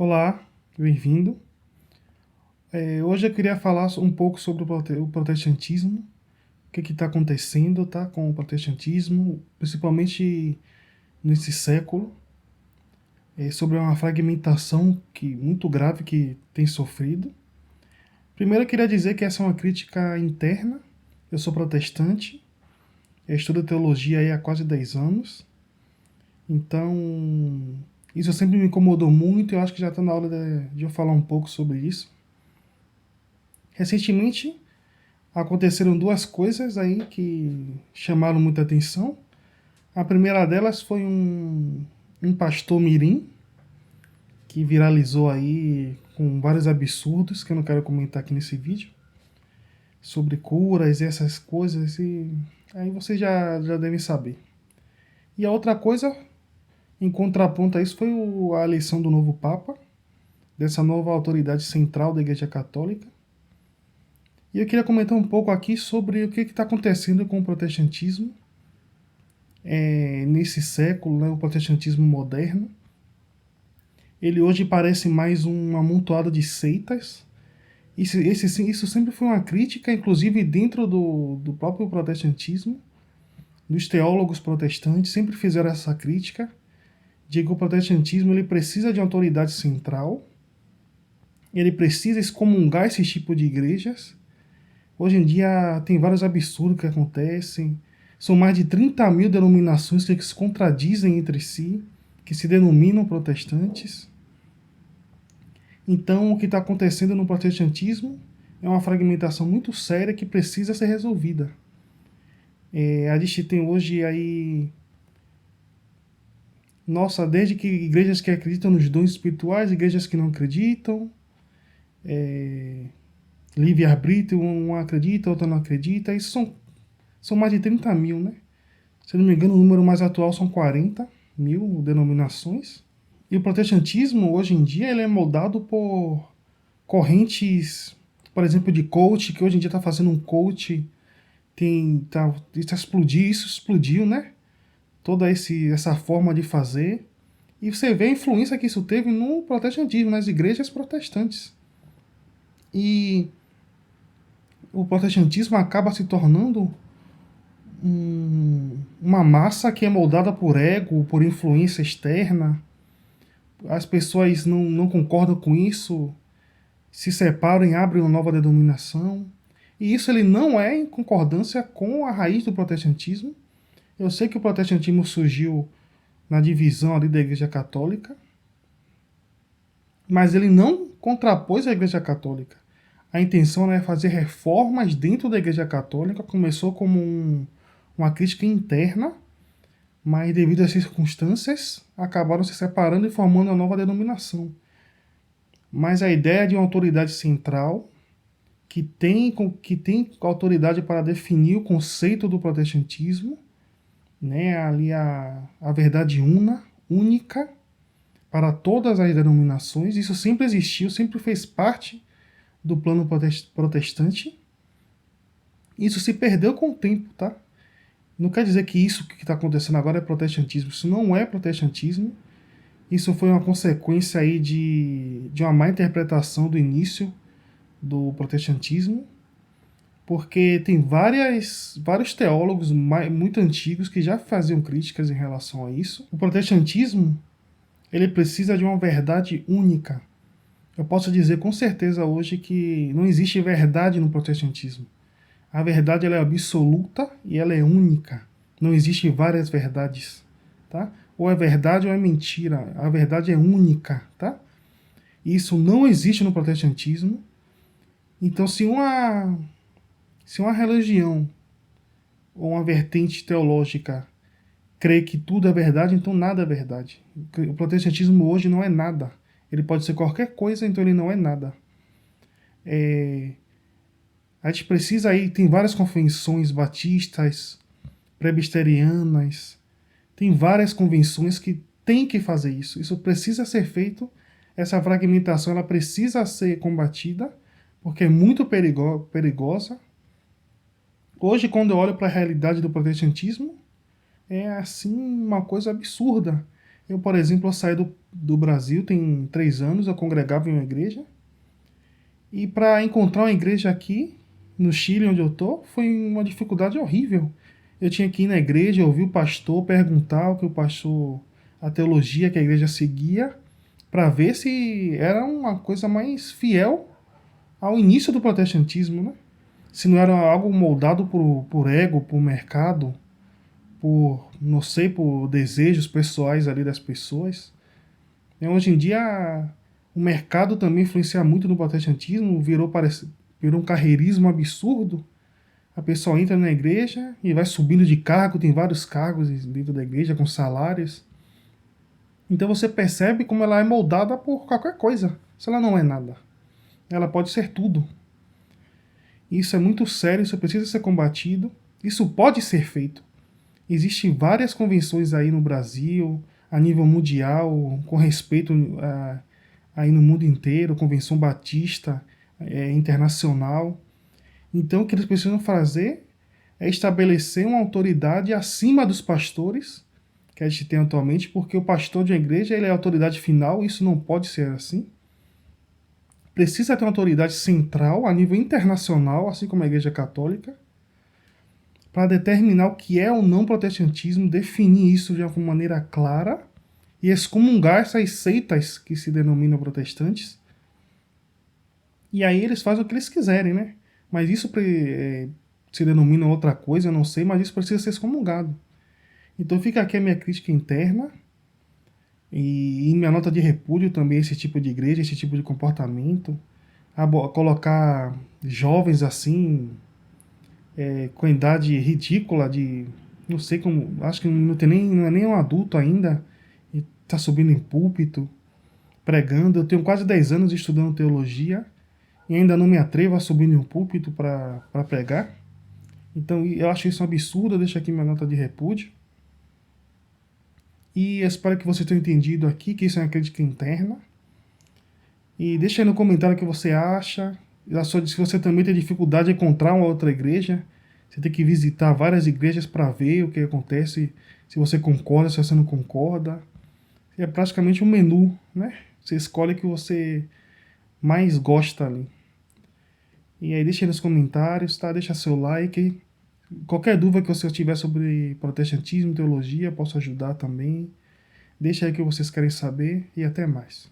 Olá, bem-vindo. Hoje eu queria falar um pouco sobre o protestantismo, o que está acontecendo, tá, com o protestantismo, principalmente nesse século, sobre uma fragmentação muito grave que tem sofrido. Primeiro eu queria dizer que essa é uma crítica interna. Eu sou protestante, eu estudo teologia aí há quase 10 anos, então isso sempre me incomodou muito e eu acho que já está na hora de eu falar um pouco sobre isso. Recentemente, aconteceram duas coisas aí que chamaram muita atenção. A primeira delas foi um pastor mirim que viralizou aí com vários absurdos que eu não quero comentar aqui nesse vídeo, sobre curas e essas coisas, e aí vocês já devem saber. E a outra coisa, em contraponto a isso, foi a eleição do novo Papa, dessa nova autoridade central da Igreja Católica. E eu queria comentar um pouco aqui sobre o que está acontecendo com o protestantismo nesse século, né, o protestantismo moderno. Ele hoje parece mais um amontoado de seitas. Isso sempre foi uma crítica, inclusive dentro do próprio protestantismo. Dos teólogos protestantes sempre fizeram essa crítica de que o protestantismo ele precisa de autoridade central, ele precisa excomungar esse tipo de igrejas. Hoje em dia tem vários absurdos que acontecem. São mais de 30 mil denominações que se contradizem entre si, que se denominam protestantes. Então, o que está acontecendo no protestantismo é uma fragmentação muito séria que precisa ser resolvida. A gente tem hoje aí, desde que igrejas que acreditam nos dons espirituais, igrejas que não acreditam, livre-arbítrio, um acredita, outro não acredita, isso são mais de 30 mil, né? Se não me engano, o número mais atual são 40 mil denominações. E o protestantismo, hoje em dia, ele é moldado por correntes, por exemplo, de coach, que hoje em dia está fazendo um coach, isso explodiu, né? Toda essa forma de fazer. E você vê a influência que isso teve no protestantismo, nas igrejas protestantes. E o protestantismo acaba se tornando uma massa que é moldada por ego, por influência externa. As pessoas não concordam com isso, se separam e abrem uma nova denominação. E isso ele não é em concordância com a raiz do protestantismo. Eu sei que o protestantismo surgiu na divisão ali da Igreja Católica, mas ele não contrapôs a Igreja Católica. A intenção é fazer reformas dentro da Igreja Católica. Começou como uma crítica interna, mas devido às circunstâncias, acabaram se separando e formando uma nova denominação. Mas a ideia de uma autoridade central, que tem autoridade para definir o conceito do protestantismo, né, ali a verdade única, para todas as denominações, isso sempre existiu, sempre fez parte do plano protestante. Isso se perdeu com o tempo, tá? Não quer dizer que isso que está acontecendo agora é protestantismo. Isso não é protestantismo. Isso foi uma consequência aí de uma má interpretação do início do protestantismo, porque tem vários teólogos muito antigos que já faziam críticas em relação a isso. O protestantismo ele precisa de uma verdade única. Eu posso dizer com certeza hoje que não existe verdade no protestantismo. A verdade ela é absoluta e ela é única. Não existem várias verdades, tá? Ou é verdade ou é mentira. A verdade é única, tá? Isso não existe no protestantismo. Então, se uma religião ou uma vertente teológica crê que tudo é verdade, então nada é verdade. O protestantismo hoje não é nada. Ele pode ser qualquer coisa, então ele não é nada. A gente precisa aí, tem várias convenções batistas, presbiterianas, tem várias convenções que tem que fazer isso. Isso precisa ser feito, essa fragmentação ela precisa ser combatida, porque é muito perigosa. Hoje, quando eu olho para a realidade do protestantismo, é assim uma coisa absurda. Eu, por exemplo, eu saí do Brasil tem 3 anos, eu congregava em uma igreja. E para encontrar uma igreja aqui, no Chile, onde eu tô, foi uma dificuldade horrível. Eu tinha que ir na igreja, ouvir o pastor, perguntar o que o pastor, a teologia que a igreja seguia, para ver se era uma coisa mais fiel ao início do protestantismo, né? Se não era algo moldado por ego, por mercado, por, não sei, por desejos pessoais ali das pessoas. E hoje em dia, o mercado também influencia muito no protestantismo, virou um carreirismo absurdo. A pessoa entra na igreja e vai subindo de cargo, tem vários cargos dentro da igreja com salários. Então você percebe como ela é moldada por qualquer coisa. Se ela não é nada, ela pode ser tudo. Isso é muito sério, isso precisa ser combatido. Isso pode ser feito. Existem várias convenções aí no Brasil, a nível mundial, com respeito aí no mundo inteiro, Convenção Batista Internacional. Então, o que eles precisam fazer é estabelecer uma autoridade acima dos pastores que a gente tem atualmente, porque o pastor de uma igreja ele é a autoridade final, isso não pode ser assim. Precisa ter uma autoridade central a nível internacional, assim como a Igreja Católica, para determinar o que é ou não protestantismo, definir isso de uma maneira clara e excomungar essas seitas que se denominam protestantes. E aí eles fazem o que eles quiserem, né? Mas isso se denomina outra coisa, eu não sei, mas isso precisa ser excomungado. Então fica aqui a minha crítica interna e minha nota de repúdio também a esse tipo de igreja, esse tipo de comportamento. Colocar jovens assim, com idade ridícula de, não sei como, acho que não é nem um adulto ainda, e tá subindo em púlpito, pregando. Eu tenho quase 10 anos estudando teologia e ainda não me atrevo a subir em um púlpito para pregar. Então eu acho isso um absurdo, eu deixo aqui minha nota de repúdio. E eu espero que você tenha entendido aqui que isso é uma crítica interna. E deixa aí no comentário o que você acha. Se você também tem dificuldade de encontrar uma outra igreja, você tem que visitar várias igrejas para ver o que acontece, se você concorda, se você não concorda. É praticamente um menu, né? Você escolhe o que você mais gosta ali. E aí deixa aí nos comentários, tá? Deixa seu like. Qualquer dúvida que você tiver sobre protestantismo, teologia, posso ajudar também. Deixa aí o que vocês querem saber e até mais.